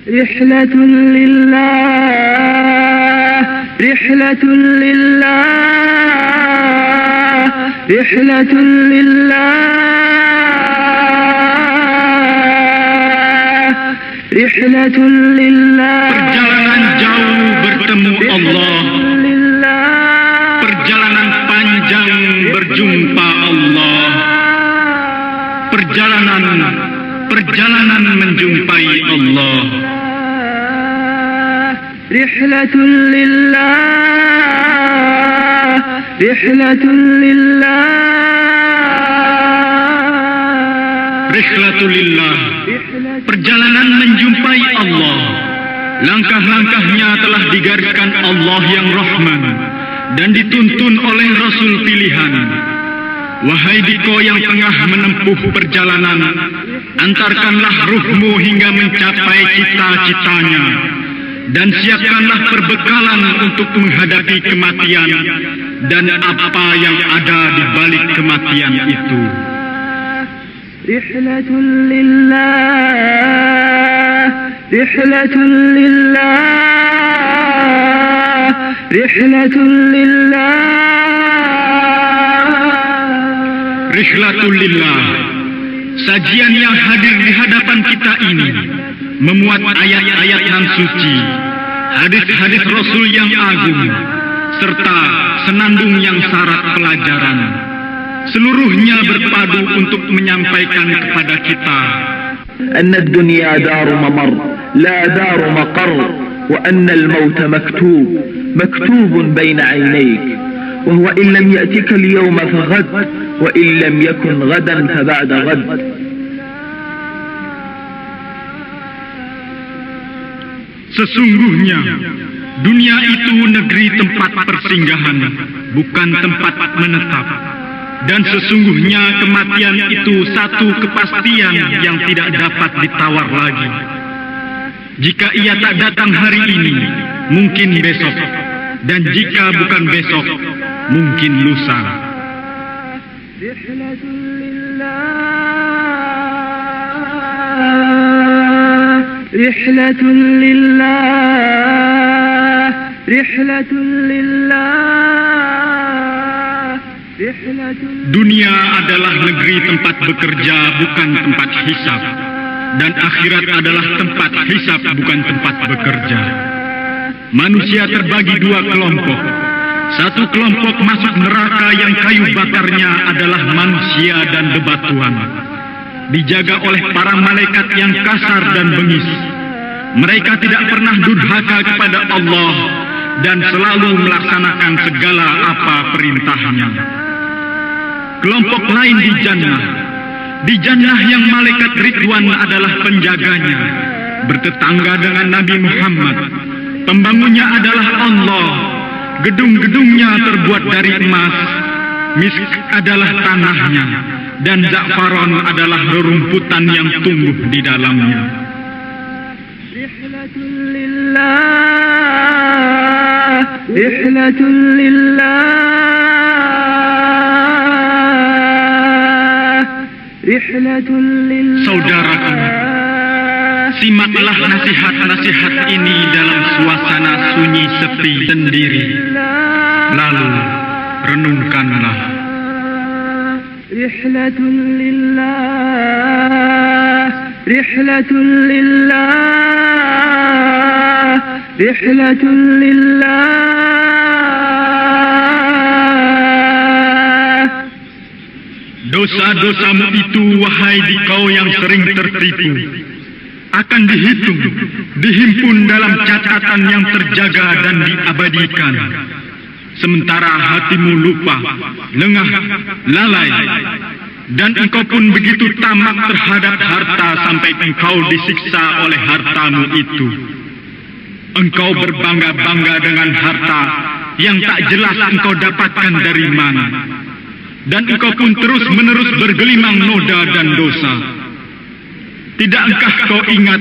رحلة لله رحلة لله رحلة لله رحلة لله. Perjalanan jauh bertemu Allah, perjalanan panjang berjumpa Allah, perjalanan menjumpai Allah. رحلة لله رحلة لله Rihlatulillah, perjalanan menjumpai Allah. Langkah-langkahnya telah digariskan Allah yang Rahman dan dituntun oleh Rasul pilihan. Wahai diko yang tengah menempuh perjalanan, antarkanlah ruhmu hingga mencapai cita-citanya, dan siapkanlah perbekalan untuk menghadapi kematian dan apa yang ada di balik kematian itu. رحلة لله رحلة لله رحلة لله Rihlatulillah, sajian yang hadir di hadapan kita ini memuat ayat-ayat nan suci, hadis-hadis Rasul yang agung, serta senandung yang syarat pelajaran. Seluruhnya berpadu untuk menyampaikan kepada kita أن الدنيا دار ممر لا دار مقر وأن الموت مكتوب بين عينيك وهو إن لم يأتك اليوم فغد وإن لم يكن غدا فبعد غد. Sesungguhnya dunia itu negeri tempat persinggahan, bukan tempat menetap. Dan sesungguhnya kematian itu satu kepastian yang tidak dapat ditawar lagi. Jika ia tak datang hari ini, mungkin besok. Dan jika bukan besok, mungkin lusa. رحلة لله رحلة لله رحلة. Dunia adalah negeri tempat bekerja, bukan tempat hisab. Dan akhirat adalah tempat hisab, bukan tempat bekerja. Manusia terbagi dua kelompok. Satu kelompok masuk neraka yang kayu bakarnya adalah manusia dan bebatuan, dijaga oleh para malaikat yang kasar dan bengis. Mereka tidak pernah durhaka kepada Allah dan selalu melaksanakan segala apa perintahnya. Kelompok lain di jannah yang malaikat Ridwan adalah penjaganya, bertetangga dengan Nabi Muhammad. Pembangunnya adalah Allah. Gedung-gedungnya terbuat dari emas, misk adalah tanahnya, dan za'faron adalah rerumputan yang tumbuh di dalamnya. Saudaraku, simaklah nasihat-nasihat ini dalam suasana sunyi sepi sendiri. Lalu renungkanlah. رحلة لله رحلة لله رحلة لله. Dosa-dosamu itu, wahai dikau yang sering tertipu, akan dihitung, dihimpun dalam catatan yang terjaga dan diabadikan. Sementara hatimu lupa, lengah, lalai, dan engkau pun begitu tamak terhadap harta sampai engkau disiksa oleh hartamu itu. Engkau berbangga-bangga dengan harta yang tak jelas engkau dapatkan dari mana. Dan engkau pun terus-menerus bergelimang noda dan dosa. Tidakkah kau ingat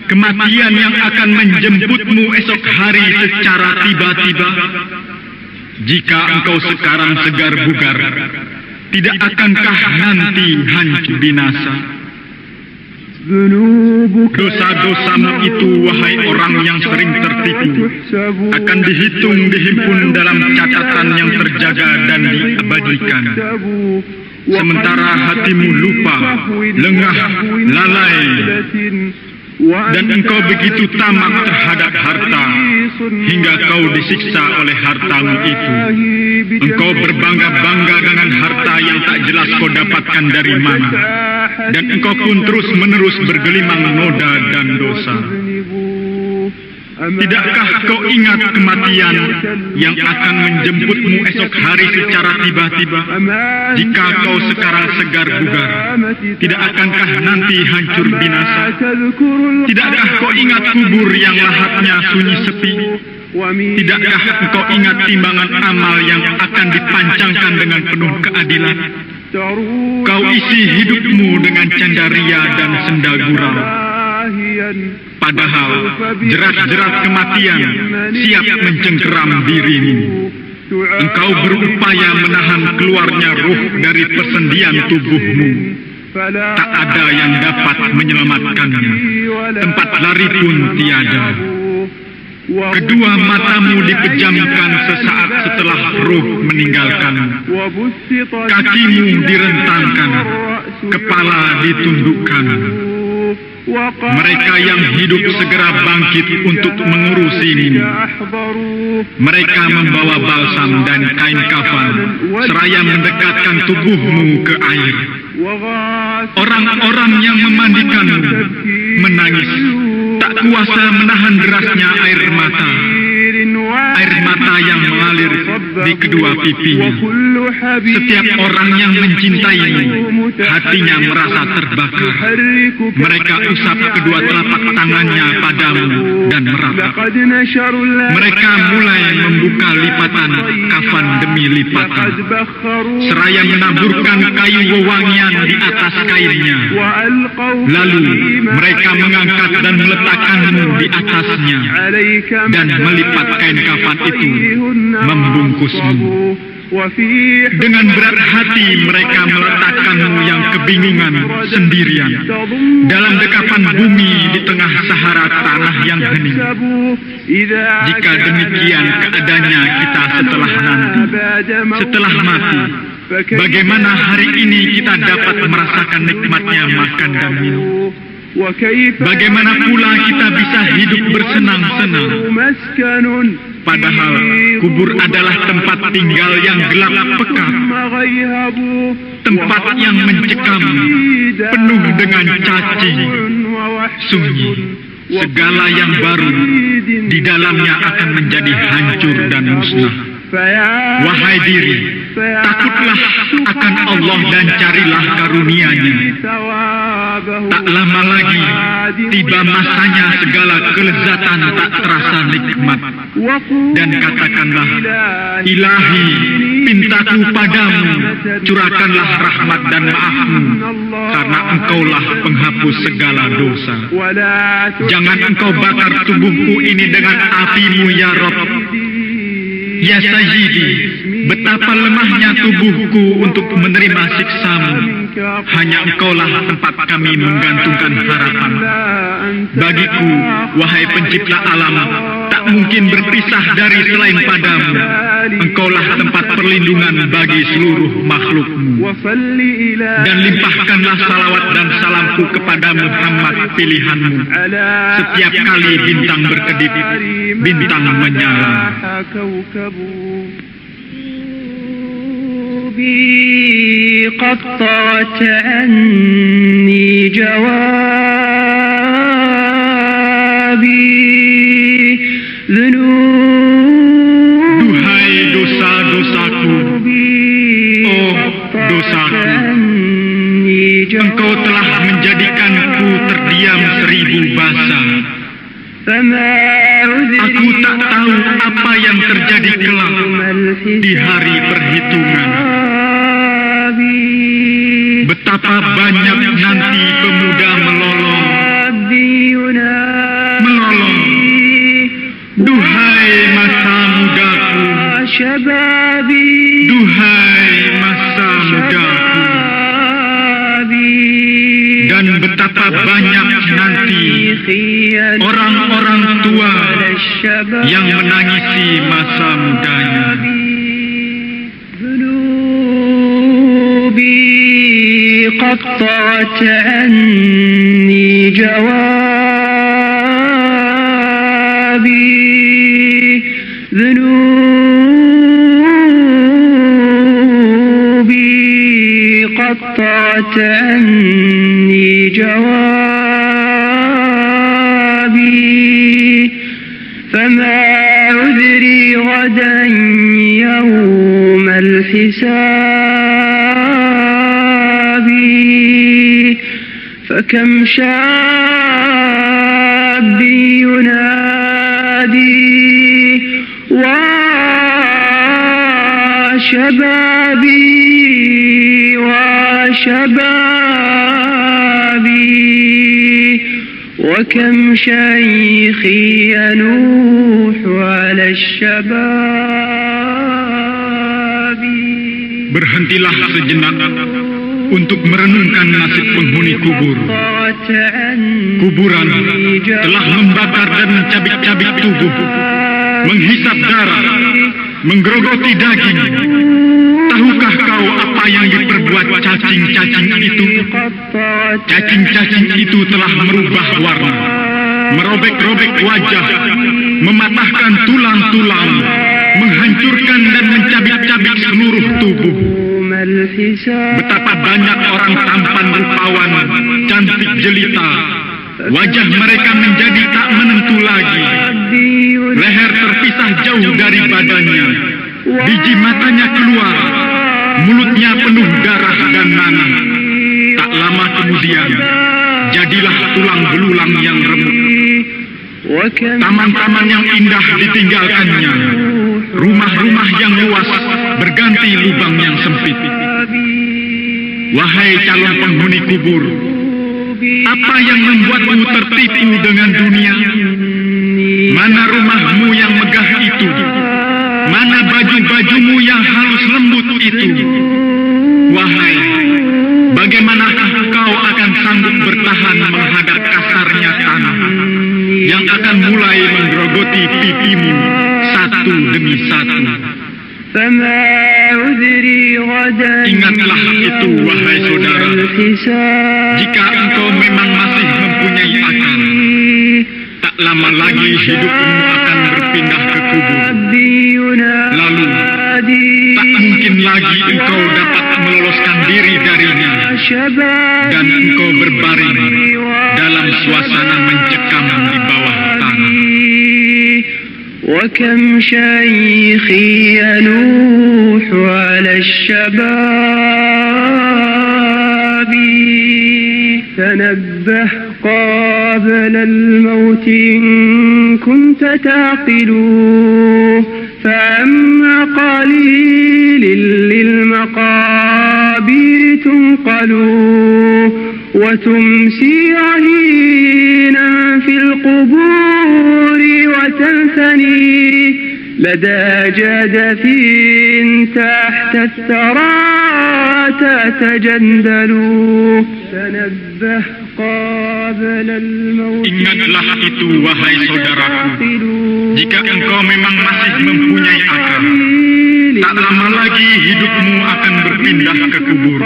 kematian yang akan menjemputmu esok hari secara tiba-tiba? Jika engkau sekarang segar bugar, tidak akankah nanti hancur binasa? ذنوبك Dosa-dosamu itu, wahai orang yang sering tertipu, تحسب akan dihitung, dihimpun dalam catatan yang terjaga dan diabadikan. Sementara hatimu lupa, lengah, lalai, dan engkau begitu tamak terhadap harta, hingga kau disiksa oleh hartamu itu. Engkau berbangga-bangga dengan harta yang tak jelas kau dapatkan dari mana, dan engkau pun terus-menerus bergelimang noda dan dosa. Tidakkah kau ingat kematian yang akan menjemputmu esok hari secara tiba-tiba? Jika kau sekarang segar bugar, tidak akankah nanti hancur binasa? Tidakkah kau ingat kubur yang lahatnya sunyi sepi? Tidakkah engkau ingat timbangan amal yang akan dipancangkan dengan penuh keadilan? Kau isi hidupmu dengan candaria dan senda gurau. Padahal jerat-jerat kematian siap mencengkeram dirimu. Engkau berupaya menahan keluarnya ruh dari persendian tubuhmu. Tak ada yang dapat menyelamatkannya. Tempat lari pun tiada. Kedua matamu dipejamkan sesaat setelah ruh meninggalkanmu. Kakimu direntangkan, kepala ditundukkan. Mereka yang hidup segera bangkit untuk mengurusimu. Mereka membawa balsam dan kain kafan, seraya mendekatkan tubuhmu ke air. Orang-orang yang memandikanmu menangis, tak kuasa menahan derasnya air mata yang mengalir di kedua pipinya. Setiap orang yang mencintaimu, hatinya merasa terbakar. Mereka usap kedua telapak tangannya padamu dan meratap. Mereka mulai membuka lipatan kafan demi lipatan, seraya menaburkan kayu wewangian di atas kainnya. Lalu mereka mengangkat dan meletakkanmu di atasnya, dan melipat kain kafan itu membungkusmu. Dengan berat hati mereka meletakkanmu yang kebingungan sendirian dalam dekapan bumi di tengah Sahara tanah yang hening. Jika demikian keadaannya kita setelah nanti, setelah mati, bagaimana hari ini kita dapat merasakan nikmatnya makan dan minum? Bagaimana pula kita bisa hidup bersenang-senang? Padahal kubur adalah tempat tinggal yang gelap pekat, tempat yang mencekam, penuh dengan cacing, sunyi. Segala yang baru di dalamnya akan menjadi hancur dan musnah. Wahai diri, takutlah akan Allah dan carilah karunia-Nya. Tak lama lagi tiba masanya segala kelezatan tak terasa nikmat. Dan katakanlah, Ilahi, pintaku padamu, curahkanlah rahmat dan maafmu, karena Engkaulah penghapus segala dosa. Jangan Engkau bakar tubuhku ini dengan api-Mu ya Rabb. Ya Sayyidi, betapa lemahnya tubuhku untuk menerima siksa-Mu. Hanya Engkaulah tempat kami menggantungkan harapan. Bagiku, wahai pencipta alam, tak mungkin berpisah dari selain padamu. Engkaulah tempat perlindungan bagi seluruh makhluk-Mu. Dan limpahkanlah salawat dan salamku kepada Muhammad pilihan-Mu. Setiap kali bintang berkedip, bintang menyala. قد طغت عني جوابي ذنوب. Duhai dosa-dosaku, oh dosaku, Engkau telah menjadikanku terdiam 1000 basa. Aku tak tahu apa yang terjadi kelak di hari perhitungan. Betapa banyak nanti pemuda melolong. Duhai masa mudaku, duhai masa mudaku. Dan betapa banyak orang-orang tua yang menangisi masa mudanya. قطعت عني جوابي ذنوبي قطعت عني جوابي فما عذري غدا يوم الحساب فكم شاب ينادي وشبابي وكم شيخ ينوح على الشباب. Berhentilah sejenak untuk merenungkan nasib penghuni kubur. Kuburan telah membakar dan mencabik-cabik tubuh, menghisap darah, menggerogoti daging. Tahukah kau apa yang diperbuat cacing-cacing itu? Cacing-cacing itu telah merubah warna, merobek-robek wajah, mematahkan tulang-tulang, menghancurkan dan mencabik-cabik seluruh tubuh. Betapa banyak orang tampan rupawan, cantik jelita, wajah mereka menjadi tak menentu lagi. Leher terpisah jauh dari badannya, biji matanya keluar, mulutnya penuh darah dan nanah. Tak lama kemudian, jadilah tulang belulang yang remuk. Taman-taman yang indah ditinggalkannya, rumah-rumah yang luas berganti lubang yang sempit. Wahai calon penghuni kubur, apa yang membuatmu tertipu dengan dunia? Mana rumahmu yang megah itu? Mana baju-bajumu yang halus lembut itu? Wahai, bagaimanakah kau akan sanggup bertahan menghadap kasarnya tanah yang akan mulai menggerogoti pipimu satu demi satu? Ingatlah itu, wahai saudara, jika engkau memang masih mempunyai akal, tak lama lagi hidupmu akan berpindah ke kubur. Lalu, tak mungkin lagi engkau dapat meloloskan diri darinya, dan engkau berbaring dalam suasana mencekam di bawah tanah. وكم شيخ ينوح على الشباب تنبه قبل الموت إن كنت تعقل فأما قليل للمقابر تنقل وتمسي رهينا في القبور وتنثني لدى جدث تحت الثرى تتجندل تنبه قبل الموت. Ingatlah itu, wahai saudaraku, jika engkau memang masih mempunyai akal, tak lama lagi hidupmu akan berpindah ke kubur.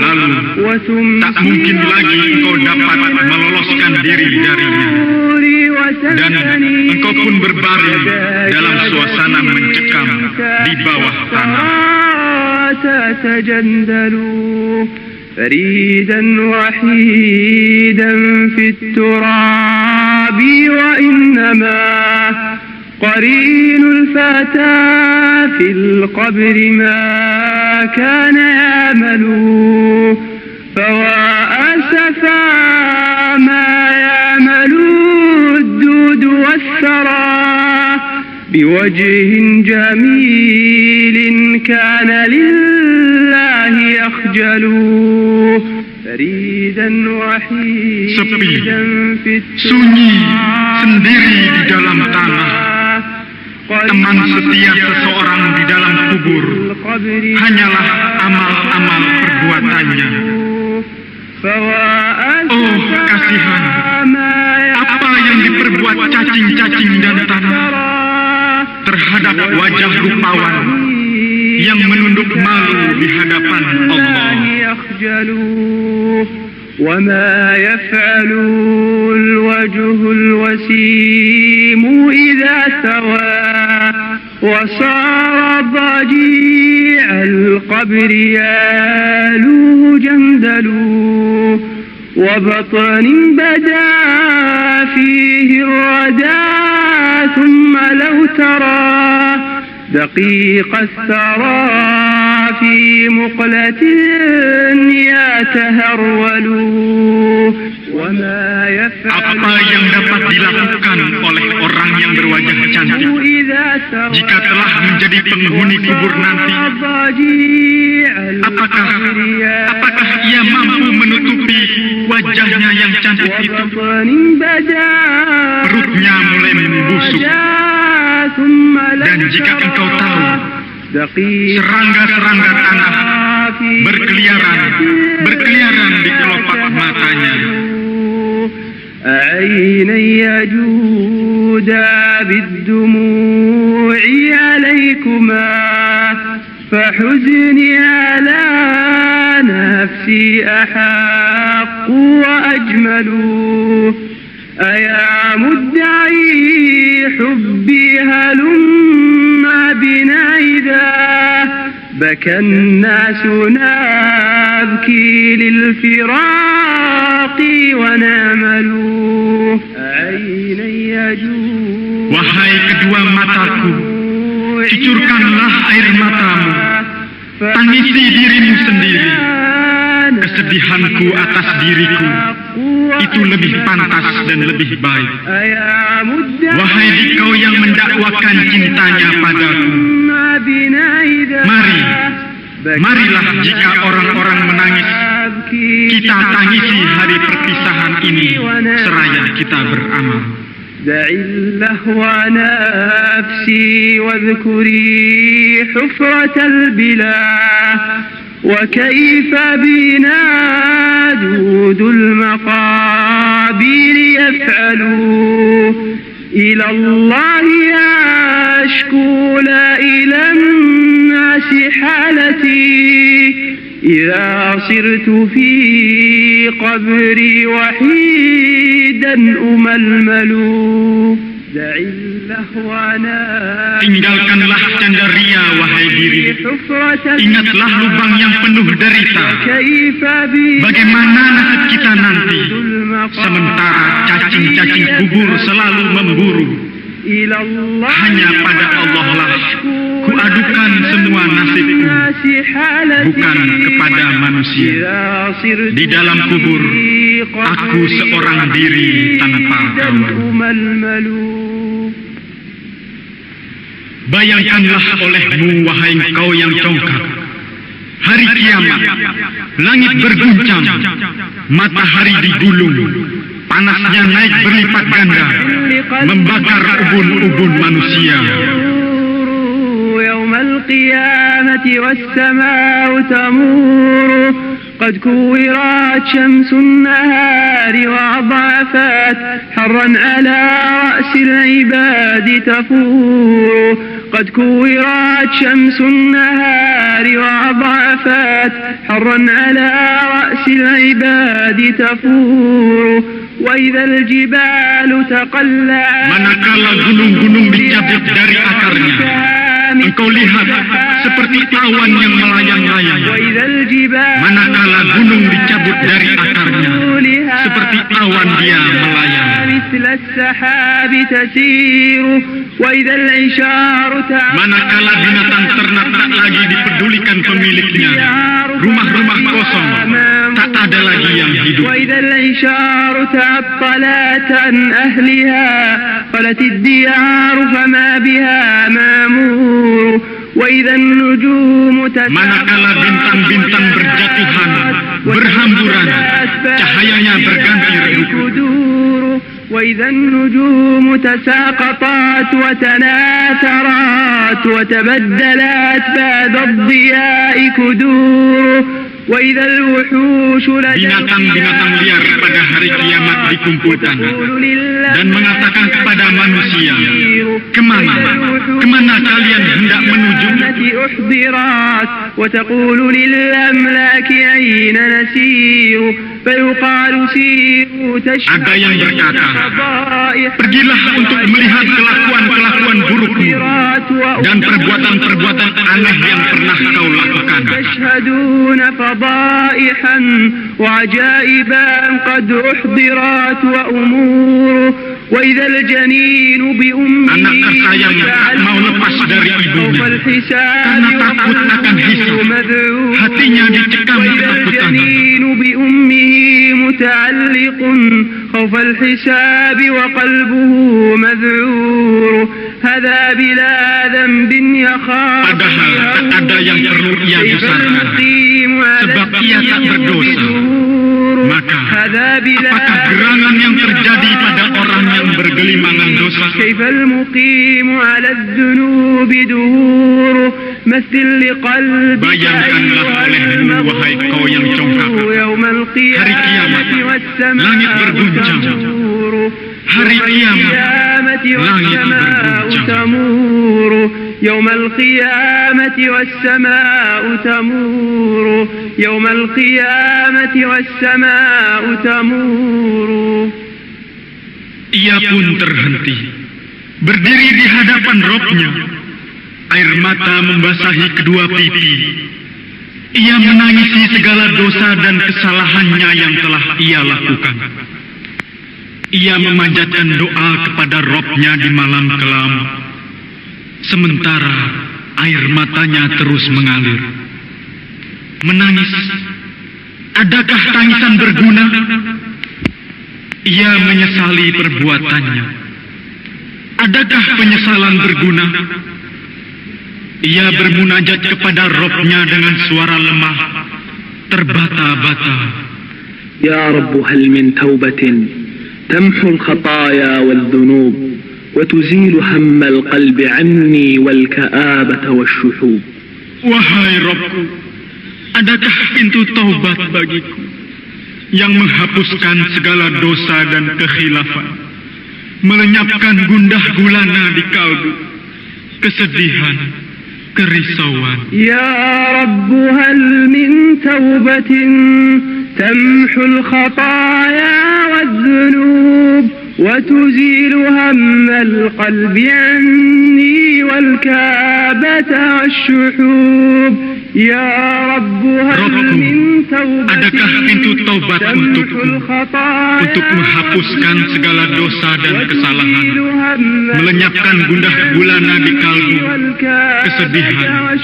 Lalu, tak mungkin lagi engkau dapat meloloskan diri darinya, dan engkau pun berbaring dalam suasana mencekam di bawah tanah. فريدا وحيدا في التراب وإنما قرين الفتى في القبر ما كان يأمل فوأسفا ما يأمل الدود والثرى بوجه جميل كان لله يخجل فريدا وحيدا في sunyi sendiri di dalam tanah. Teman setia seseorang di dalam kubur hanyalah amal-amal perbuatannya. Oh, kasihan wajah rupawan yang menunduk malu di hadapan Allah. وما يفعل الوجه الوسيم إذا ثوى وصار ضجيع القبر يالوه جندل وبطن بدا فيه الردى ثم لو ترى دقيق الثرى في مقلة يتهرول وما يفعل apa yang dapat dilakukan oleh orang yang berwajah cantik jika telah menjadi penghuni kubur nanti? Apakah ia mampu menutupi wajahnya yang cantik itu? Perutnya mulai membusuk. Dan jika engkau tahu serangga-serangga tanah berkeliaran di kelopak matanya. عينا يجود بالدموع عليكما فحزني على نفسي أحق وأجمل أيا مدعي حبي هلم بنا إذا بكى الناس نبكي للفراق ونامل عينا يجود. Wahai kedua mataku, cucurkanlah air matamu, tangisi dirimu sendiri. Kesedihanku atas diriku itu lebih pantas dan lebih baik. Wahai dikau yang mendakwakan cintanya padaku, marilah jika orang-orang menangis, kita tangisi hari perpisahan ini seraya kita beramal. دع اللهو نفسي واذكري حفرة البلا وكيف بنا دود المقابر يفعلوا إلى الله أشكو لا إلى الناس حالتي إذا صرت في قبري وحيدا أململ. Tinggalkanlah candaria, wahai diri. Ingatlah lubang yang penuh derita. Bagaimana nasib kita nanti, sementara cacing-cacing kubur selalu memburu. Hanya pada Allah lah kuadukan semua nasibku, bukan kepada manusia. Di dalam kubur, aku seorang diri tanpa kawan. Bayangkanlah olehmu, wahai engkau yang congkak, hari kiamat, langit berguncang, matahari digulung, panasnya naik berlipat ganda, membakar ubun-ubun manusia. يوم القيامة والسماء تمور قد كورت شمس النهار وأضعفت حرا على رأس العباد تفور قد كورت شمس النهار وأضعفت حرا على رأس العباد تفور وإذا الجبال تقلعت. Manakala gunung-gunung dicabut dari akarnya, engkau lihat seperti awan yang melayang-layang. Manakala gunung dicabut dari akarnya, seperti awan dia melayang. Manakala binatang ternak tak lagi dipedulikan pemiliknya, rumah-rumah kosong, tak ada lagi yang hidup. قالت الديار فما بها مامور وإذا النجوم manakala bintang-bintang berjatuhan, berhamburan, cahayanya berganti redup. وإذا النجوم تساقطت وتناثرت وتبدلت بعد الضياء كدور وإذا الوحوش Binatang-binatang liar pada hari kiamat dikumpulkan dan mengatakan kepada manusia, kemana kalian hendak menuju? أحضرت وتقول للأملاك أين نسير فيقال سيروا Ada yang تشهد berkata, فضائح pergilah untuk melihat kelakuan-kelakuan burukmu dan perbuatan-perbuatan aneh yang pernah kau lakukan. تشهدون فضائحا وعجائبا قد أحضرت وأمور وإذا الجنين بأمه Anak tersayang tak mau lepas dari ibunya karena takut akan hisab. Hatinya dicekam ketakutan. الجنين بأمه متعلق خوف الحساب وقلبه مذعور هذا بلا ذنب يخاف Padahal tak ada yang perlu ia dosakan, sebab ia tak berdosa. Maka, apakah gerangan yang terjadi pada orang yang bergelimangan dosa? كيف المقيم على الذنوب دهور مثل لقلبك Bayangkanlah olehmu, wahai kau yang congkak. يوم Hari kiamat, القيامة والسماء langit berguncang. تمور Hari kiamat, langit berguncang. تمور يوم القيامة والسماء تمور يوم القيامة والسماء تمور. Ia pun terhenti, berdiri di hadapan Robnya. Air mata membasahi kedua pipi. Ia menangisi segala dosa dan kesalahannya yang telah ia lakukan. Ia memanjatkan doa kepada Robnya di malam kelam. Sementara air matanya terus mengalir. Menangis. Adakah tangisan berguna? Ia menyesali perbuatannya. Adakah penyesalan berguna? Ia bermunajat kepada Robnya dengan suara lemah, terbata-bata. يا رب هل من توبة تمحو الخطايا والذنوب وتزيل هم القلب عني والكآبة والشحوب. Wahai Robku, adakah pintu taubat bagiku yang menghapuskan segala dosa dan kekhilafan, melenyapkan gundah gulana di kalbu, kesedihan, kerisauan. يا رب هل من توبة تمحو الخطايا والذنوب وتزيل هم القلب عني والكآبة والشحوب. يا رب هل من توبة adakah pintu taubat untukku untuk menghapuskan segala dosa dan kesalahan, melenyapkan gundah gulana di kalbu, kesedihan,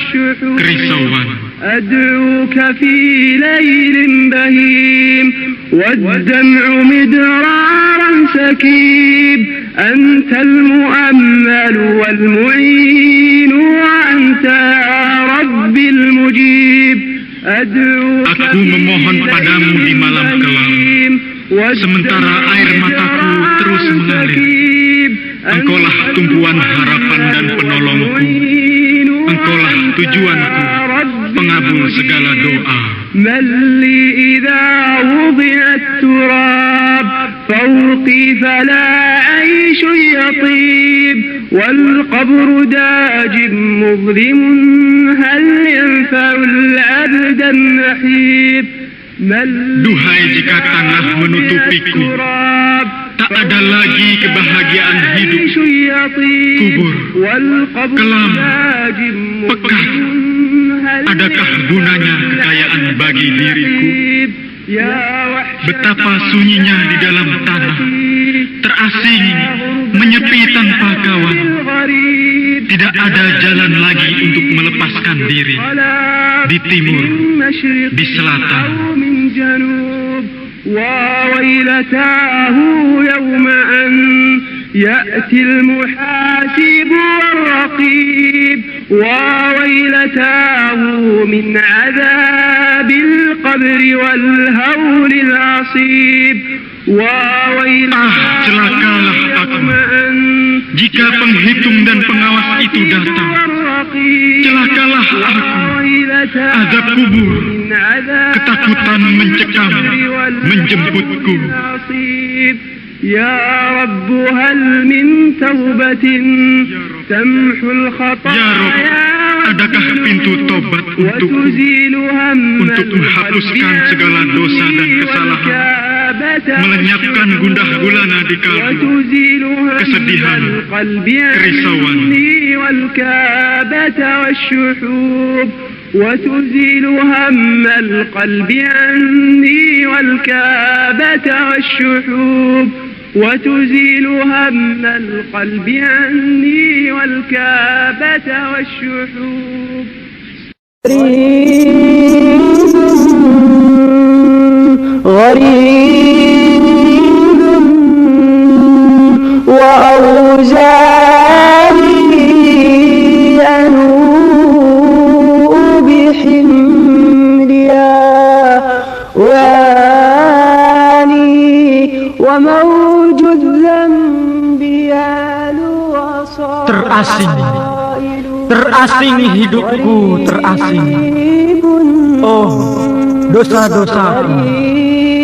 kerisauan. أدعوك في ليل بهيم والدمع مدرارا سكيب أنت المؤمل والمعين وأنت يا رب المجيب. Aku memohon padamu di malam kelam, sementara air mataku terus mengalir. Engkaulah tumpuan harapan dan penolongku. Engkaulah tujuanku, pengabul segala doa. من لي إذا وضع التراب فوقي فلا عيش يطيب والقبر داج مظلم هل ينفع العبد النحيب. Duhai, jika tanah menutupiku, tak ada lagi kebahagiaan hidup. Kubur, kelam, pekat, adakah gunanya kekayaan bagi diriku? Betapa sunyinya di dalam tanah, terasing, menyepi tanpa kawan. Tidak ada jalan lagi untuk melepaskan diri. Di timur, di selatan. وويلتاه يوم أن يأتي المحاسب والرقيب وويلتاه من عذاب القبر والهول العصيب وويلتاه celakalah aku. يوم أن Jika penghitung dan pengawas itu datang, celakalah aku. Azab kubur, ketakutan mencekam, menjemputku. Ya Rabb, hal min taubatin tamhul khataya. Ya Rabb, adakah pintu tobat untukku untuk menghapuskan segala dosa dan kesalahan, melenyapkan gundah gulana di kalbu, kesedihan, kerisauan, وتزيل هم القلب عني والكابة والشحوب وتزيل هم القلب عني والكابة والشحوب غريب وأوزاري أنوء بحملها واني وموج الذنب يالو Terasing hidupku, terasing. Oh, dosa-dosaku,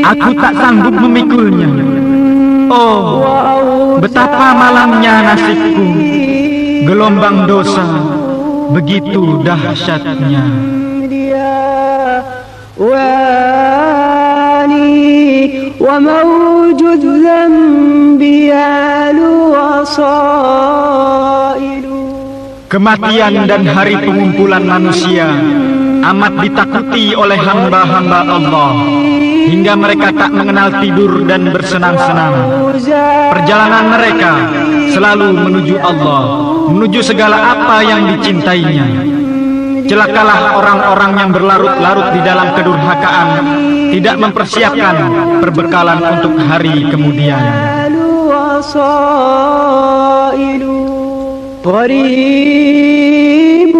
aku tak sanggup memikulnya. Oh, betapa malamnya nasibku. Gelombang dosa begitu dahsyatnya. وموج الذنب يالو وصائل. Kematian dan hari pengumpulan manusia amat ditakuti oleh hamba-hamba Allah, hingga mereka tak mengenal tidur dan bersenang-senang. Perjalanan mereka selalu menuju Allah, menuju segala apa yang dicintainya. Celakalah orang-orang yang berlarut-larut di dalam kedurhakaan, tidak mempersiapkan perbekalan untuk hari kemudian. غريب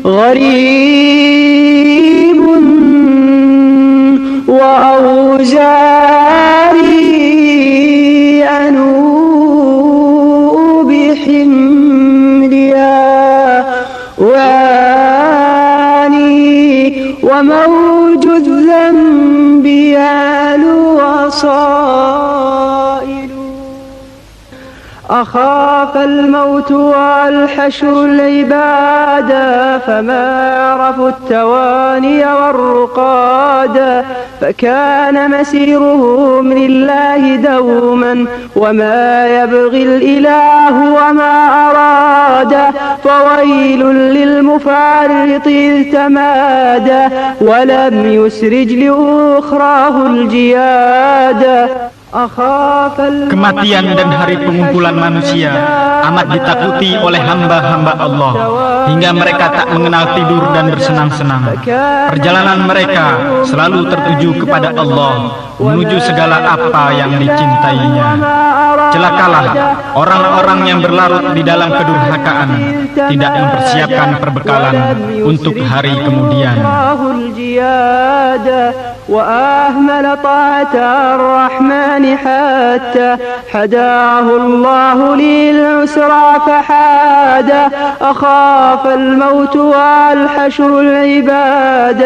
غريب وأوزاري أنوء بحملها واني وموج الذنب يالو وصائل. أخاف الموت والحشر العباد فما عرفوا التواني والرقاد، فكان مسيرهم لله دوما وما يبغي الإله وما أراد. فويل للمفرط إذ تمادى ولم يسرج لأخراه الجياد. Kematian dan hari pengumpulan manusia amat ditakuti oleh hamba-hamba Allah, hingga mereka tak mengenal tidur dan bersenang-senang. Perjalanan mereka selalu tertuju kepada Allah, menuju segala apa yang dicintainya. Celakalah orang-orang yang berlarut di dalam kedurhakaan, tidak mempersiapkan perbekalan untuk hari kemudian. وأهمل طاعة الرحمن حتى هداه الله للعسرى فحاد. أخاف الموت والحشر العباد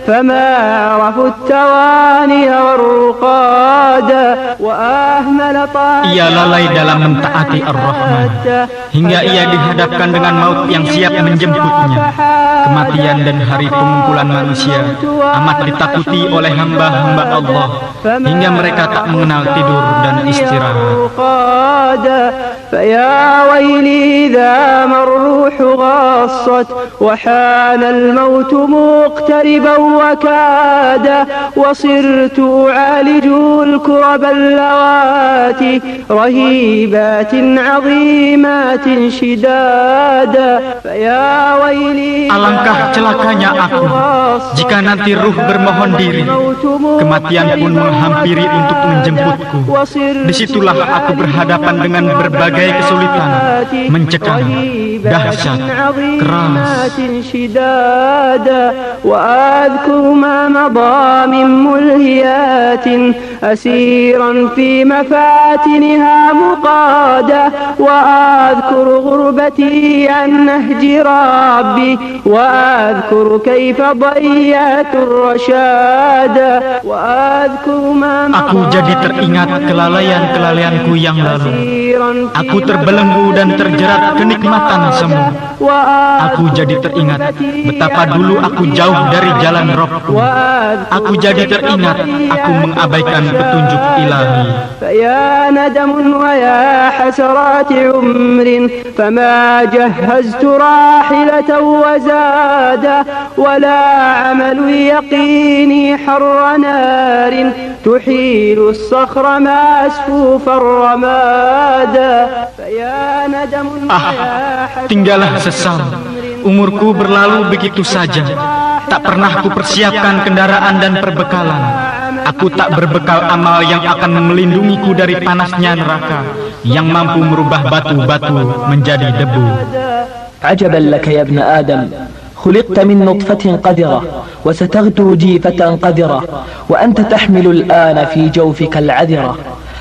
فما عرفوا التواني والرقاد. وأهمل طاعة Ia lalai dalam mentaati Ar-Rahman, hingga ia dihadapkan dengan maut yang siap menjemputnya. Kematian dan hari pengumpulan manusia amat ditakuti oleh hamba-hamba Allah, hingga mereka tak mengenal tidur dan istirahat. فيا ويلي إذا ما الروح غصت وحان الموت مقتربا وكاد. وصرت أعالج الكرب اللواتي رهيبات عظيمات شدادا. فيا ويلي Alangkah celakanya aku jika nanti ruh bermohon diri, kematian pun menghampiri untuk menjemputku. Disitulah aku berhadapan dengan berbagai berbagai kesulitan, mencekam, dahsyat, keras. شدادا وأذكر ما مضى من ملهيات أسيرا في مفاتنها مقادا وأذكر غربتي عن نهج ربي وأذكر كيف ضيعت الرشادا وأذكر ما مضى. Aku jadi teringat kelalaian-kelalaianku yang lalu. Aku terbelenggu dan terjerat kenikmatan semu. Aku jadi teringat betapa dulu aku jauh dari jalan Rabbku. Aku jadi teringat aku mengabaikan petunjuk ilahi. فيا ندم ويا حسرات عمر فما جهزت راحلة وزادا ولا عمل يقيني حر نار تحيل الصخر مسفوف الرمادا فيا ندم ويا tinggallah sesal. Umurku berlalu begitu saja. Tak pernah kupersiapkan kendaraan dan perbekalan. Aku tak berbekal amal yang akan melindungiku dari panasnya neraka, yang mampu merubah batu-batu menjadi debu. عجبا لك يا ابن آدم خلقت من نطفة قذرة وستغدو جيفة قذرة وأنت تحمل الآن في جوفك العذرة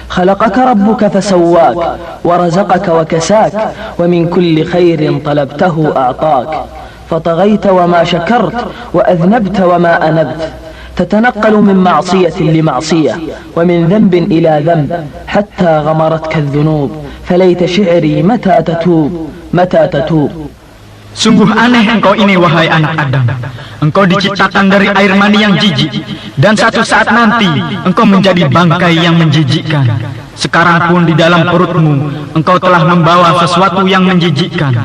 خلقك ربك فسواك ورزقك وكساك ومن كل خير طلبته أعطاك فطغيت وما شكرت وأذنبت وما أنبت تتنقل من معصية لمعصية ومن ذنب إلى ذنب حتى غمرتك الذنوب فليت شعري متى تتوب. Sungguh aneh engkau ini wahai anak Adam. Engkau diciptakan dari air mani yang jijik, dan satu saat nanti engkau menjadi bangkai yang menjijikkan. Sekarang pun di dalam perutmu engkau telah membawa sesuatu yang menjijikkan.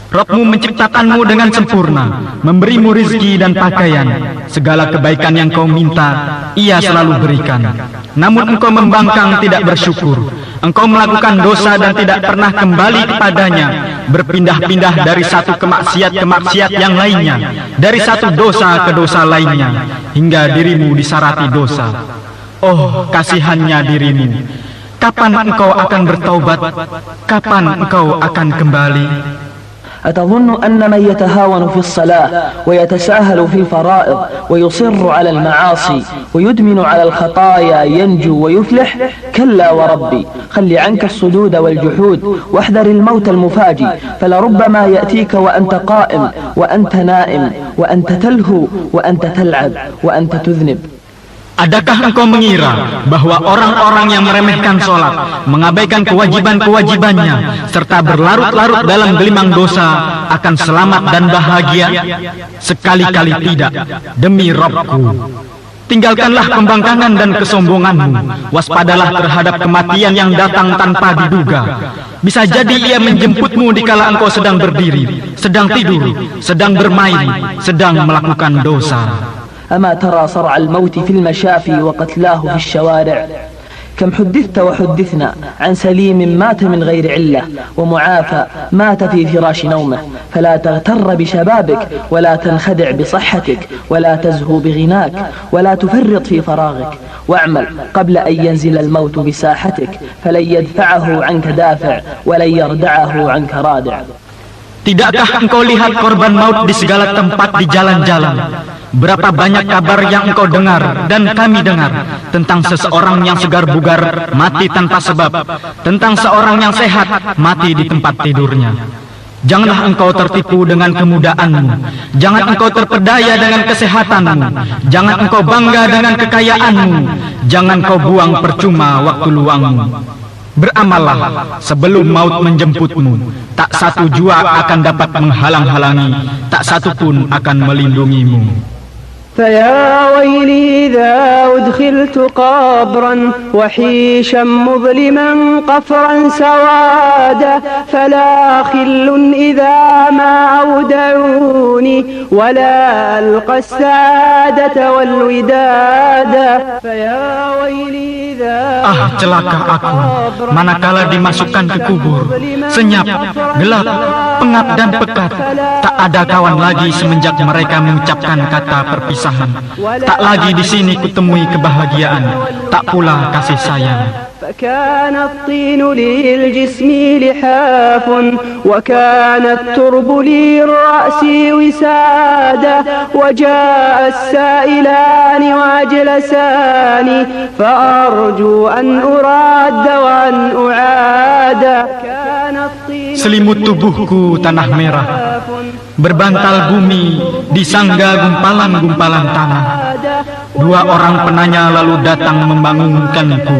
Rabbmu menciptakanmu dengan sempurna, memberimu rizki dan pakaian. Segala kebaikan yang kau minta, Ia selalu berikan. Namun engkau membangkang, tidak bersyukur. Engkau melakukan dosa dan tidak pernah kembali kepadanya, berpindah-pindah dari satu kemaksiat ke maksiat yang lainnya, dari satu dosa ke dosa lainnya, hingga dirimu disarati dosa. Oh, kasihannya dirimu. Kapan engkau akan bertaubat? Kapan engkau akan kembali? أتظن أن من يتهاون في الصلاة ويتساهل في الفرائض ويصر على المعاصي ويدمن على الخطايا ينجو ويفلح؟ كلا وربي، خل عنك الصدود والجحود واحذر الموت المفاجئ، فلربما يأتيك وأنت قائم وأنت نائم وأنت تلهو وأنت تلعب وأنت تذنب. Adakah engkau mengira bahwa orang-orang yang meremehkan sholat, mengabaikan kewajiban-kewajibannya, serta berlarut-larut dalam gelimang dosa akan selamat dan bahagia? Sekali-kali tidak, demi Rabbku. Tinggalkanlah pembangkangan dan kesombonganmu. Waspadalah terhadap kematian yang datang tanpa diduga. Bisa jadi ia menjemputmu dikala engkau sedang berdiri, sedang tidur, sedang bermain, sedang melakukan dosa. أما ترى صرع الموت في المشافي وقتلاه في الشوارع؟ كم حدثت وحدثنا عن سليم مات من غير علة ومعافى مات في فراش نومه. فلا تغتر بشبابك ولا تنخدع بصحتك ولا تزهو بغناك ولا تفرط في فراغك واعمل قبل أن ينزل الموت بساحتك فلن يدفعه عنك دافع ولن يردعه عنك رادع. Tidakkah engkau lihat korban maut di segala tempat di jalan-jalan? Berapa banyak kabar yang engkau dengar dan kami dengar tentang seseorang yang segar bugar mati tanpa sebab, tentang seorang yang sehat mati di tempat tidurnya. Janganlah engkau tertipu dengan kemudaanmu, jangan engkau terpedaya dengan kesehatanmu, jangan engkau bangga dengan kekayaanmu, jangan kau buang percuma waktu luangmu. Beramallah sebelum maut menjemputmu. Tak satu jua akan dapat menghalang-halangi, tak satu pun akan melindungimu. فيا ويلي إذا أدخلت قبرا وحيشا مظلما قفرا سوادا فلا خل إذا ما أودعوني ولا ألقى السعادة والودادا فيا ويلي إذا celaka aku manakala dimasukkan ke kubur, senyap, gelap, pengap dan pekat. Tak ada kawan lagi semenjak mereka mengucapkan kata perpisahan. Tak lagi di sini kutemui kebahagiaan, tak pula kasih sayang. فكان الطين للجسم لحاف وكان الترب للرأس وسادة وجاء السائلان وأجلسان فأرجو أن أراد وأن أعاد. Selimut tubuhku tanah merah, berbantal bumi, disangga gumpalan-gumpalan tanah. Dua orang penanya lalu datang membangunkanku.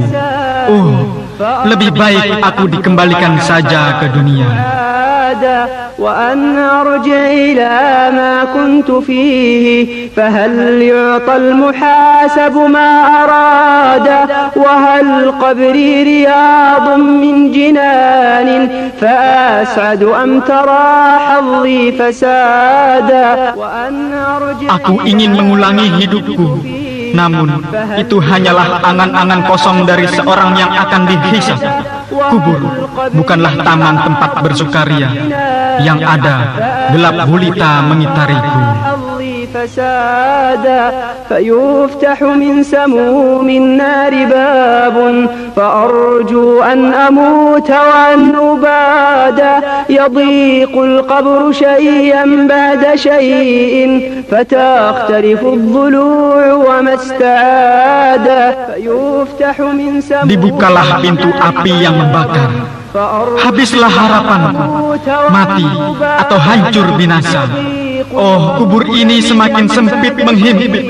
Oh, lebih baik aku dikembalikan saja ke dunia. وأن أرجع إلى ما كنت فيه فهل يعطى المحاسب ما أراد وهل قبري رياض من جنان فأسعد أم ترى حظي فسادا. Aku ingin mengulangi hidupku, namun itu hanyalah angan-angan kosong dari seorang yang akan dihisab. Kubur bukanlah taman tempat bersukaria. Yang ada gelap gulita mengitariku. فيفتح من سموم النار باب فأرجو أن أموت وأن أباد. يضيق القبر شيئا بعد شيء فتختلف الضلوع وما استعاد. فيفتح من سموم. Dibukalah pintu api yang membakar. Habislah harapanku, mati atau hancur binasa. Oh, kubur ini semakin sempit menghimpit.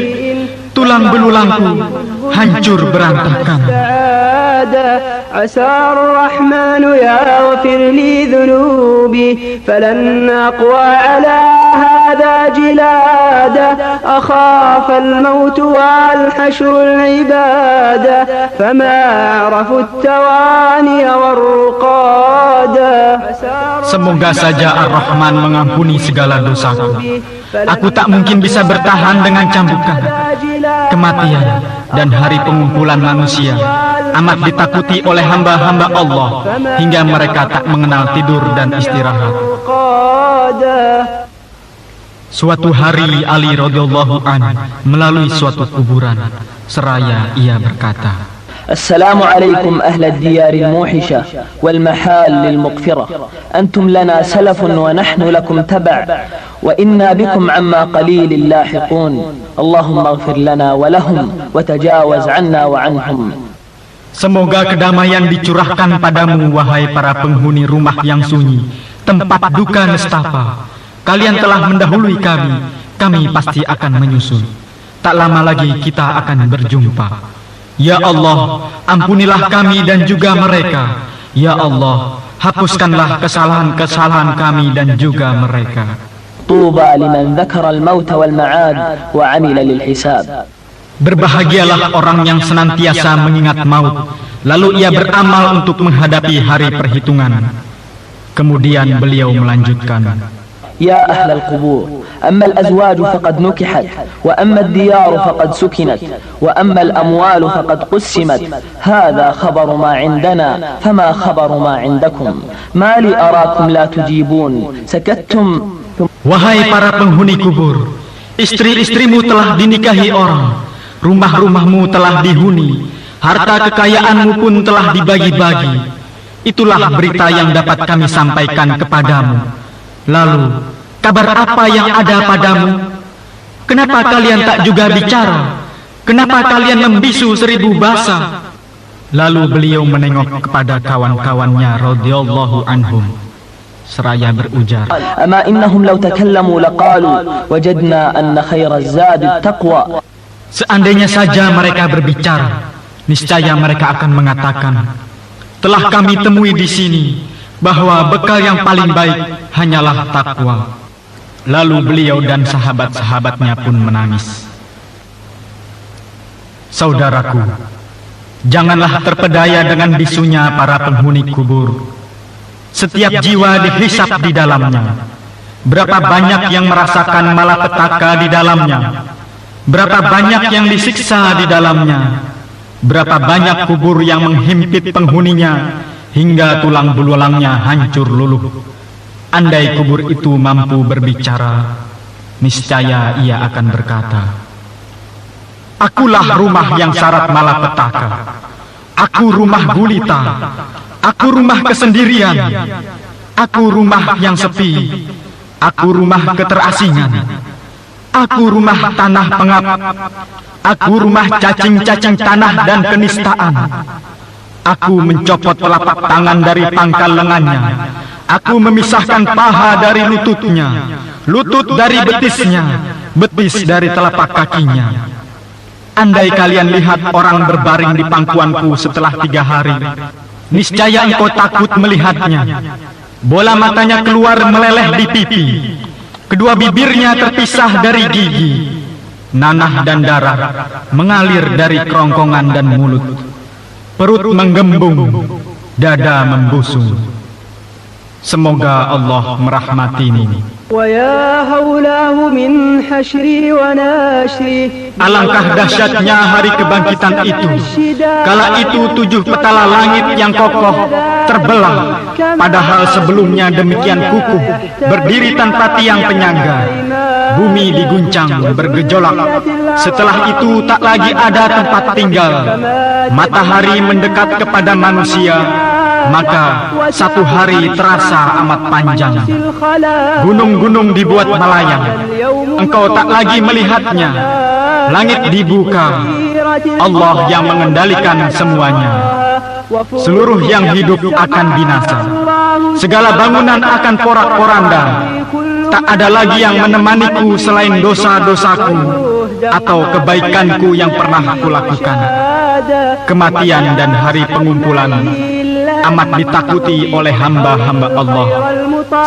Tulang belulangku hancur berantakan. عسى الرحمن يغفر لي ذنوبي فلن أقوى على هذا جلادا. أخاف الموت والحشر العبادة فما عرفوا التواني والرقادا. Semoga saja Ar-Rahman mengampuni segala dosaku. Aku tak mungkin bisa bertahan dengan cambukan. Kematian dan hari pengumpulan manusia amat ditakuti oleh hamba-hamba Allah hingga mereka tak mengenal tidur dan istirahat. Suatu hari Ali radhiyallahu anhu melalui suatu kuburan, seraya ia berkata, السلام عليكم أهل الديار الموحشة والمحال للمغفرة. أنتم لنا سلف ونحن لكم تبع وإنا بكم عما قليل لاحقون. اللهم اغفر لنا ولهم وتجاوز عنا وعنهم. Semoga kedamaian dicurahkan padamu, wahai para penghuni rumah yang sunyi, tempat duka nestapa. Kalian telah mendahului kami pasti akan menyusul. Tak lama lagi kita akan berjumpa. Ya Allah, ampunilah kami dan juga mereka. Ya Allah, hapuskanlah kesalahan-kesalahan kami dan juga mereka. Tuba liman dzakara al-maut wal ma'ad wa 'amila lil hisab. Berbahagialah orang yang senantiasa mengingat maut, lalu ia beramal untuk menghadapi hari perhitungan. Kemudian beliau melanjutkan, Ya ahlal qubur, amma al-azwaj faqad nukihat, wa amma ad-diyar faqad sukinat, wa amma al-amwal faqad qussimat. Hadha khabaru ma 'indana, fama khabaru ma 'indakum. Ma li arakum la tujibun, sakattum. Wahai para penghuni kubur, istri-istrimu telah dinikahi orang, rumah-rumahmu telah dihuni, harta kekayaanmu pun telah dibagi-bagi. Itulah berita yang dapat kami sampaikan kepadamu. Lalu, kabar apa yang ada padamu? Kenapa kalian tak juga bicara? Kenapa kalian membisu 1000 bahasa? Lalu beliau menengok kepada kawan-kawannya radhiyallahu anhum, seraya berujar, Ama innahum law takallamu laqalu wajadna anna khairaz zadi taqwa. Seandainya saja mereka berbicara, niscaya mereka akan mengatakan, telah kami temui di sini bahwa bekal yang paling baik hanyalah takwa. Lalu beliau dan sahabat-sahabatnya pun menangis. Saudaraku, janganlah terpedaya dengan bisunya para penghuni kubur. Setiap jiwa dihisap di dalamnya. Berapa banyak yang merasakan malapetaka di dalamnya. Berapa banyak yang disiksa di dalamnya. Berapa banyak kubur yang menghimpit penghuninya hingga tulang belulangnya hancur luluh. Andai kubur itu mampu berbicara, niscaya ia akan berkata, Akulah rumah yang syarat malapetaka. Aku rumah gulita, aku rumah kesendirian, aku rumah yang sepi, aku rumah keterasingan, aku rumah tanah pengap, aku rumah cacing-cacing tanah dan kenistaan. Aku mencopot telapak tangan dari pangkal lengannya, aku memisahkan paha dari lututnya, lutut dari betisnya, betis dari telapak kakinya. Andai kalian lihat orang berbaring di pangkuanku setelah 3 hari, niscaya engkau takut melihatnya. Bola matanya keluar meleleh di pipi, kedua bibirnya terpisah dari gigi, nanah dan darah mengalir dari kerongkongan dan mulut, perut menggembung, dada membusung. Semoga Allah merahmatimu. ويا هولاه من حشري ونشري. Alangkah dahsyatnya hari kebangkitan itu, kala itu 7 petala langit yang kokoh terbelah, padahal sebelumnya demikian kukuh, berdiri tanpa tiang penyangga. Bumi diguncang bergejolak, setelah itu tak lagi ada tempat tinggal. Matahari mendekat kepada manusia, maka 1 hari terasa amat panjang. Gunung-gunung dibuat melayang, engkau tak lagi melihatnya. Langit dibuka, Allah yang mengendalikan semuanya. Seluruh yang hidup akan binasa, segala bangunan akan porak-poranda. Tak ada lagi yang menemaniku selain dosa-dosaku atau kebaikanku yang pernah kulakukan. Kematian dan hari pengumpulan amat ditakuti oleh hamba-hamba Allah,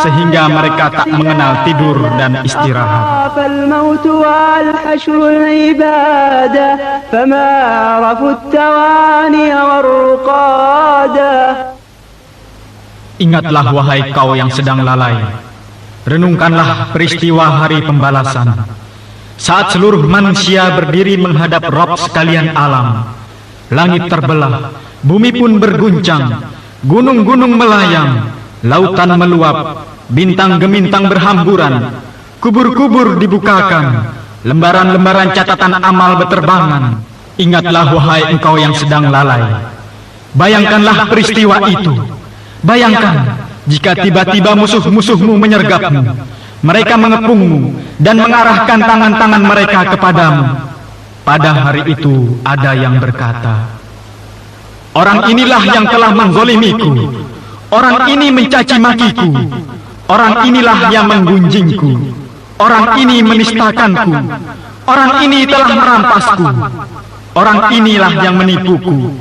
sehingga mereka tak mengenal tidur dan istirahat. Ingatlah wahai kau yang sedang lalai, renungkanlah peristiwa hari pembalasan, saat seluruh manusia berdiri menghadap Rabb sekalian alam. Langit terbelah, bumi pun berguncang, gunung-gunung melayang, lautan meluap, bintang gemintang berhamburan, kubur-kubur dibukakan, lembaran-lembaran catatan amal berterbangan. Ingatlah wahai engkau yang sedang lalai, bayangkanlah peristiwa itu. Bayangkan jika tiba-tiba musuh-musuhmu menyergapmu, mereka mengepungmu dan mengarahkan tangan-tangan mereka kepadamu. Pada hari itu ada yang berkata, orang inilah yang telah menzolimiku, orang ini mencaci makiku, orang inilah yang menggunjingku, orang ini menistakanku, orang ini telah merampasku, orang inilah yang menipuku,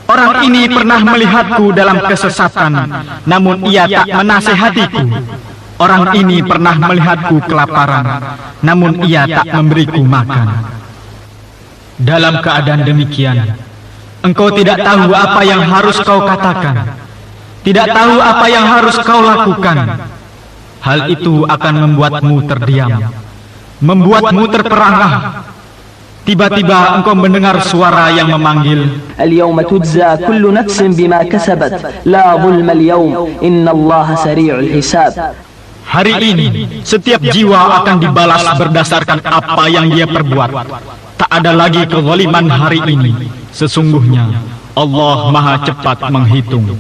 orang ini pernah melihatku dalam kesesatan, namun ia tak menasehatiku, orang ini pernah melihatku kelaparan, namun ia tak memberiku makan. Dalam keadaan demikian, engkau tidak tahu apa yang harus kau katakan, tidak tahu apa yang harus kau lakukan. Hal itu akan membuatmu terdiam, membuatmu terperangah. Tiba-tiba engkau mendengar suara yang memanggil, Al-yawma tujza kullu nafsin bima kasabat, la zulma al-yawm, innallaha sari'ul hisab. hari ini setiap jiwa akan dibalas berdasarkan apa yang dia perbuat. Tak ada lagi kezaliman hari ini. Sesungguhnya Allah Maha cepat menghitung.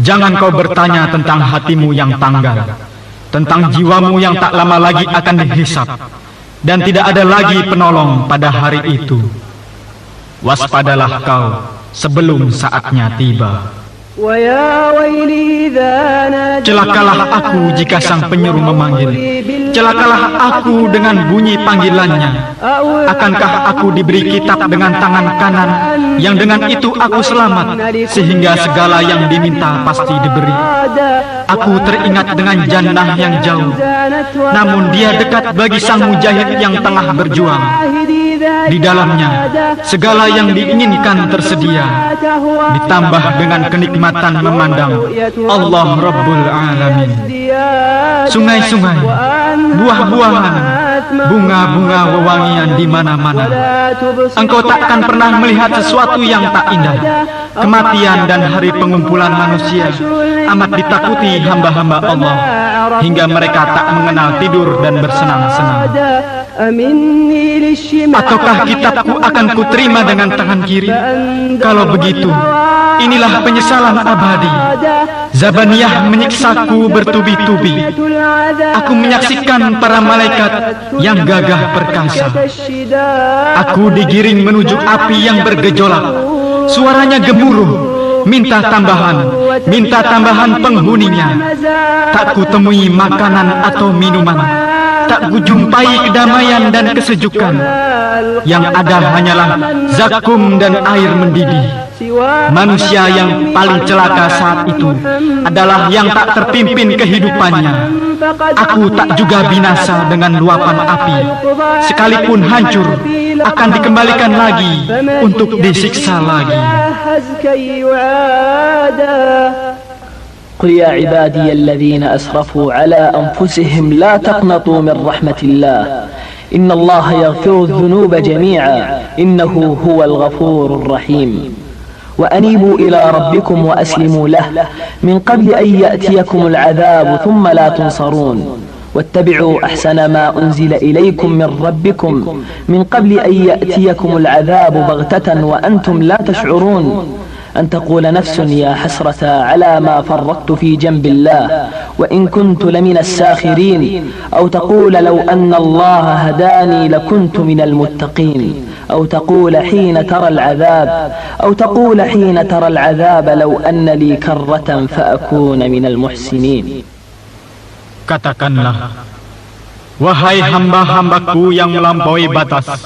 Jangan kau bertanya tentang hatimu yang tanggal, tentang jiwamu yang tak lama lagi akan dihisap, dan tidak ada lagi penolong pada hari itu. Waspadalah kau sebelum saatnya tiba. Celakalah aku jika sang penyeru memanggil. Celakalah aku dengan bunyi panggilannya. Akankah aku diberi kitab dengan tangan kanan, yang dengan itu aku selamat, sehingga segala yang diminta pasti diberi. Aku teringat dengan jannah yang jauh, namun dia dekat bagi sang mujahid yang tengah berjuang. Di dalamnya segala yang diinginkan tersedia, ditambah dengan kenikmatan memandang Allah Rabbul Alamin. Sungai-sungai, buah-buahan, bunga-bunga wewangian di mana-mana. Engkau takkan pernah melihat sesuatu yang tak indah. Kematian dan hari pengumpulan manusia amat ditakuti hamba-hamba Allah, hingga mereka tak mengenal tidur dan bersenang-senang. Ataukah kitabku akan kuterima dengan tangan kiri? Kalau begitu, inilah penyesalan abadi. Zabaniyah menyiksaku bertubi-tubi. Aku menyaksikan para malaikat yang gagah perkasa. Aku digiring menuju api yang bergejolak. Suaranya gemuruh, minta tambahan penghuninya. Tak kutemui makanan atau minuman, tak kujumpai kedamaian dan kesejukan. Yang ada hanyalah zakum dan air mendidih. Manusia yang paling celaka saat itu adalah yang tak terpimpin kehidupannya. Aku tak juga binasa dengan luapan api. Sekalipun hancur, akan dikembalikan lagi untuk disiksa lagi. قل يا عبادي الذين أسرفوا على أنفسهم لا تقنطوا من رحمة الله إن الله يغفر الذنوب جميعا إنه هو الغفور الرحيم وأنيبوا إلى ربكم وأسلموا له من قبل أن يأتيكم العذاب ثم لا تنصرون واتبعوا أحسن ما أنزل إليكم من ربكم من قبل أن يأتيكم العذاب بغتة وأنتم لا تشعرون أن تقول نفس يا حسرة على ما فرطت في جنب الله وإن كنت لمن الساخرين أو تقول لو أن الله هداني لكنت من المتقين أو تقول حين ترى العذاب لو أن لي كرة فأكون من المحسنين. Katakanlah, wahai hamba-hambaku yang melampaui batas,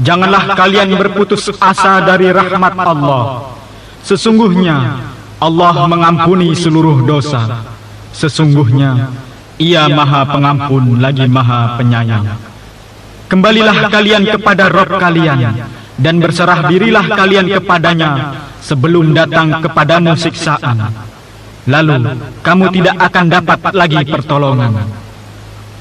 janganlah kalian berputus asa dari rahmat Allah. Sesungguhnya Allah mengampuni seluruh dosa. Sesungguhnya Ia Maha Pengampun lagi Maha Penyayang. Kembalilah kalian kepada Rabb kalian dan berserah dirilah kalian kepadanya sebelum datang kepadamu siksaan. Lalu kamu tidak akan dapat lagi pertolongan.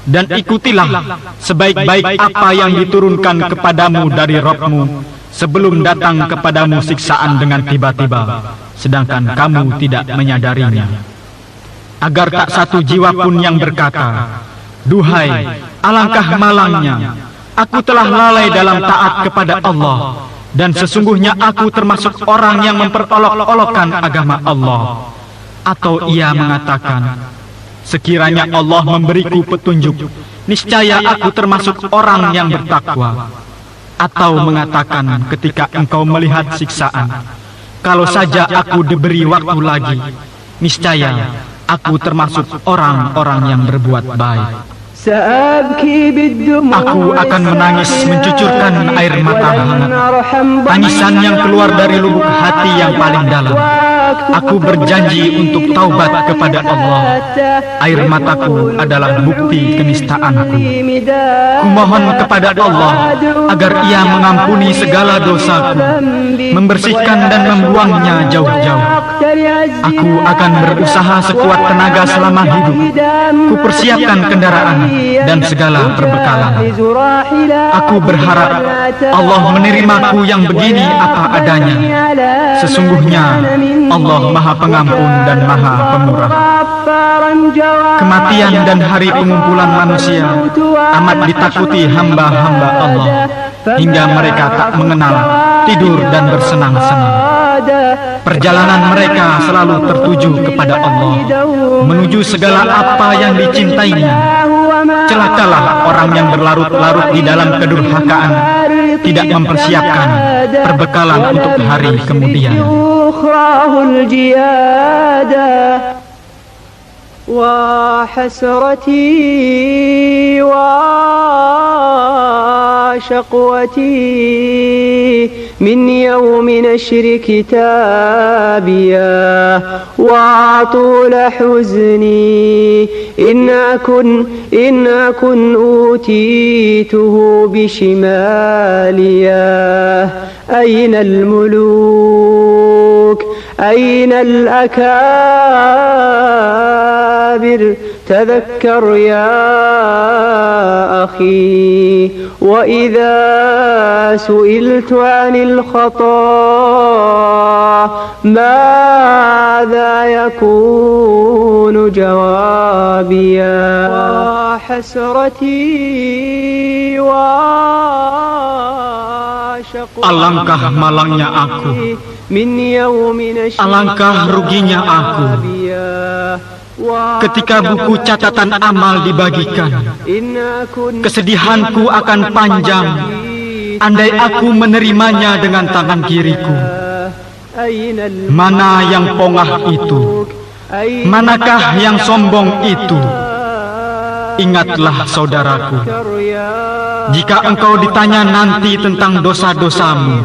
Dan ikutilah sebaik-baik apa yang diturunkan kepadamu dari Rabbmu sebelum datang kepadamu siksaan dengan tiba-tiba, sedangkan kamu tidak menyadarinya. Agar tak satu jiwa pun yang berkata, duhai, alangkah malangnya, aku telah lalai dalam taat kepada Allah, dan sesungguhnya aku termasuk orang yang memperolok-olokkan agama Allah. Atau ia mengatakan, sekiranya Allah memberiku petunjuk, niscaya aku termasuk orang yang bertakwa. Atau mengatakan ketika engkau melihat siksaan, kalau saja aku diberi waktu lagi, niscaya aku termasuk orang-orang yang berbuat baik. Aku akan menangis mencucurkan air mata hangat, tangisan yang keluar dari lubuk hati yang paling dalam. Aku berjanji untuk taubat kepada Allah. Air mataku adalah bukti kenistaanku. Kumohon kepada Allah agar Ia mengampuni segala dosaku, membersihkan dan membuangnya jauh-jauh. Aku akan berusaha sekuat tenaga selama hidup. Kupersiapkan kendaraan dan segala perbekalan. Aku berharap Allah menerimaku yang begini apa adanya. Sesungguhnya Allah Maha Pengampun dan Maha Pemurah. Kematian dan hari pengumpulan manusia amat ditakuti hamba-hamba Allah, hingga mereka tak mengenal tidur dan bersenang-senang. Perjalanan mereka selalu tertuju kepada Allah, menuju segala apa yang dicintainya. Celakalah orang yang berlarut-larut di dalam kedurhakaan, tidak mempersiapkan perbekalan untuk hari kemudian. وحسرتي وشقوتي من يوم نشر كتابيا وطول حزني إن أكن أوتيته بشماليا أين الملوك أين الأكابر تذكر يا أخي وإذا سئلت عن الخطا ماذا يكون جوابي جوابيا وحسرتي وشقوتي Alangkah malangnya aku, من يوم نشرك alangkah ruginya aku ketika buku catatan amal dibagikan. Kesedihanku akan panjang andai aku menerimanya dengan tangan kiriku. Mana yang pongah itu? Manakah yang sombong itu? Ingatlah saudaraku, jika engkau ditanya nanti tentang dosa-dosamu,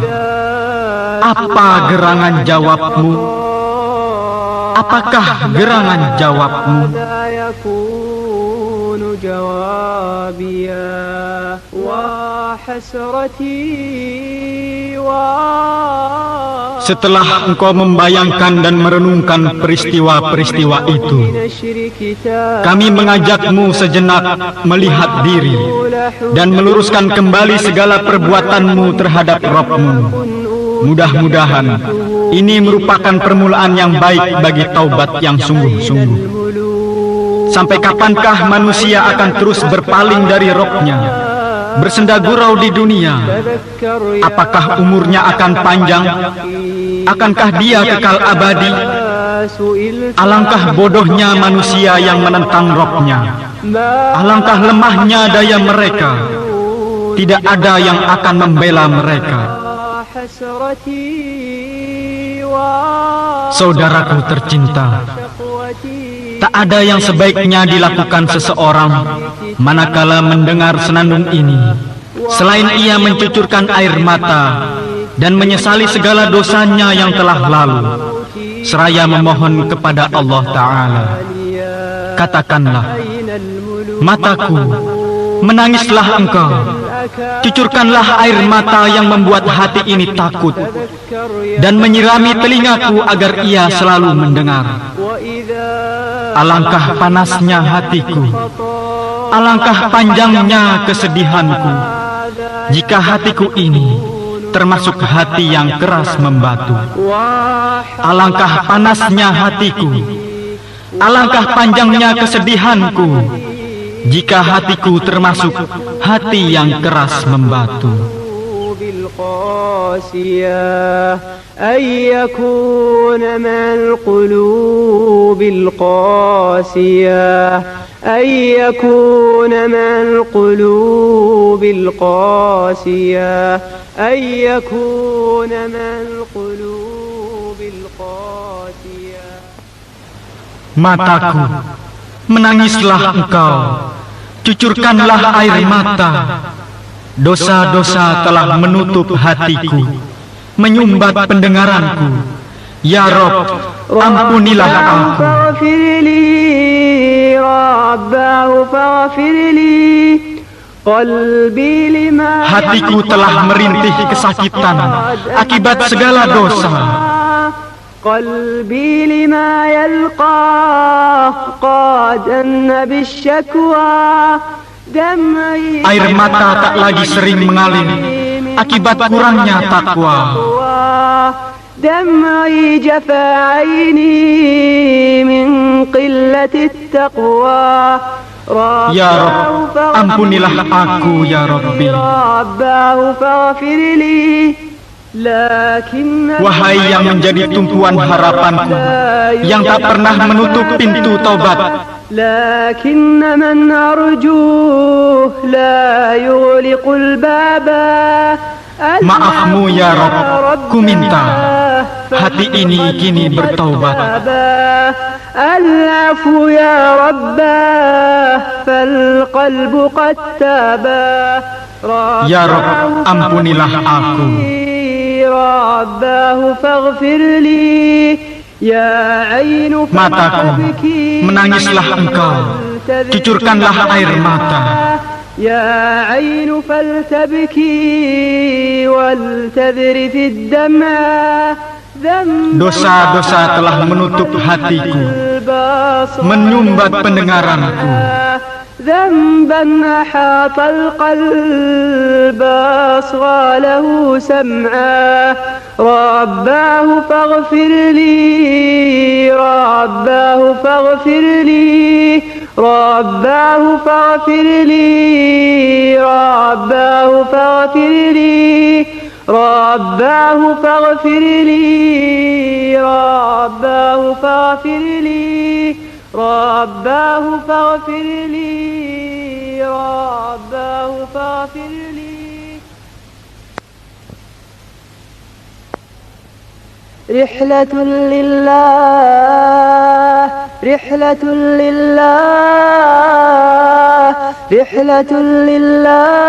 apa gerangan jawabmu? Apakah gerangan jawabmu? Setelah engkau membayangkan dan merenungkan peristiwa-peristiwa itu, kami mengajakmu sejenak melihat diri dan meluruskan kembali segala perbuatanmu terhadap Rabb-mu. Mudah-mudahan ini merupakan permulaan yang baik bagi taubat yang sungguh-sungguh. Sampai kapankah manusia akan terus berpaling dari Rabb-nya, bersenda gurau di dunia? Apakah umurnya akan panjang? Akankah dia kekal abadi? Alangkah bodohnya manusia yang menentang Rabb-nya. Alangkah lemahnya daya mereka. Tidak ada yang akan membela mereka. Saudaraku tercinta, tak ada yang sebaiknya dilakukan seseorang manakala mendengar senandung ini, selain ia mencucurkan air mata dan menyesali segala dosanya yang telah lalu, seraya memohon kepada Allah Ta'ala. Katakanlah, mataku, menangislah engkau, cucurkanlah air mata yang membuat hati ini takut, dan menyirami telingaku agar ia selalu mendengar. Alangkah panasnya hatiku, alangkah panjangnya kesedihanku, jika hatiku ini termasuk hati yang keras membatu. Alangkah panasnya hatiku, alangkah panjangnya kesedihanku, jika hatiku termasuk hati yang keras membatu. أن يكون مع القلوب القاسية أن يكون مع القلوب القاسية أن يكون مع القلوب القاسية. Mataku, menangislah engkau, cucurkanlah air mata. Dosa-dosa telah menutup hatiku, menyumbat pendengaranku. Ya Rabb, ampunilah aku. Hatiku telah merintih kesakitan akibat segala dosa. قلبي لما يلقاه قاد بالشكوى. Air mata tak lagi sering mengalir akibat kurangnya takwa. دمعي جفا عيني من قلة التقوى. Ya Rabb, ampunilah aku ya Rabbi. Wahai yang menjadi tumpuan harapanku, yang tak pernah menutup pintu taubat. لكن من أرجوه لا يغلق الباب. Maafmu ya Rabb, ku minta hati ini kini bertaubat. العفو يا رباه فالقلب قد تابا. Ya Rabb, ampunilah aku. رباه فاغفر لي. Mataku, menangislah engkau, cucurkanlah air mata. يا عين فلتبكي ولتذرف الدمع. Dosa-dosa telah menutup hatiku, menyumbat pendengaranku. ذنبا أحاط القلب أصغى له سمعا. رباه فاغفر لي رباه فاغفر لي رباه فاغفر لي رباه فاغفر لي رباه فاغفر لي رباه فاغفر لي رباه فاغفر لي رباه فاغفر لي. رحلة لله رحلة لله رحلة لله